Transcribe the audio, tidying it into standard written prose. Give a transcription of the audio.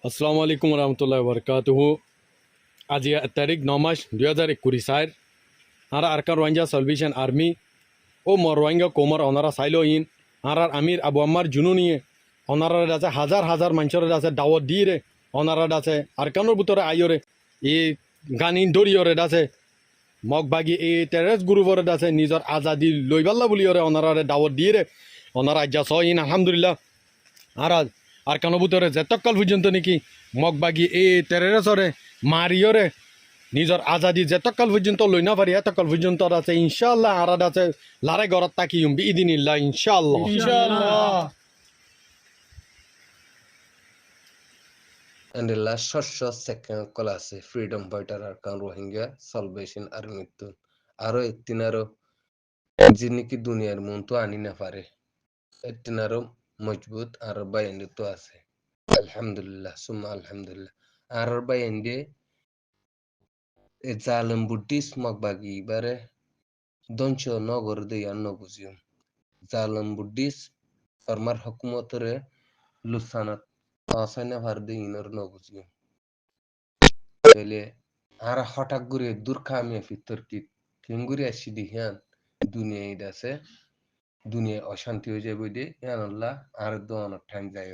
আসসালামু আলাইকুম রহমতুল্লাহ বরকাতুহু। আজি তারিখ 9 মাস 2021 আর আরকান রোহিঙ্গা সালভেশন আর্মি ও রোহিঙ্গা কোমর ওনারা সাইলো ইন আর আমির আবু আম্মার জুনু নিয়ে ওনারা আছে হাজার হাজার মানুষের আছে দাওয়াত দিয়ে রে ওনারা আছে আরকানোর ভিতরে আইরে এই গানিন দরিয়রে আছে মগবাগি এই টেরেস গ্রুপরে আছে নিজের আজাদি লইবাল্লা বলিয়রে ওনারা দাওয়াত দিয়ে রে ওনারা আজ্জা সইন আলহামদুলিল্লাহ। আর আর কেন ভিতরে যেতকাল পর্যন্ত নাকি মগবাগি এই টেরেসরে মারিয়রে নিজের আজাদি যেতকাল পর্যন্ত লই না পারি এতকাল পর্যন্ত আছে ইনশাআল্লাহ। আর আছে লারে গরত তাকি বিদিনিল্লাহ ইনশাআল্লাহ ইনশাআল্লাহ। And the last short second class freedom fighter arkan Rohingya Salvation Army tun aro ettinaro jiniki duniyar muntu ani na pare ettinaro মজবুত আর বাইন্ডে তো আছে আলহামদুলিল্লাহ সুম্মা আলহামদুলিল্লাহ আর বাইন্ডে এ জালেম বুদ্ধিস মগবাগি বারে দঞ্চ নগর দেয়ার নবুজিম জালেম বুদ্ধিস ফরমার হুকুমতরে লুসানাত আসাইনা ভারদে ইনর নবুজিম তাহলে আর হঠাৎ করে দূর খামিয়া ফিতর কি কেঙ্গুরি আসি দিহান দুনিয়ায় আছে দুনিয়ায় অশান্তি হয়ে যাবে দে আল্লাহ আর দোয়ানোর ঠান যাই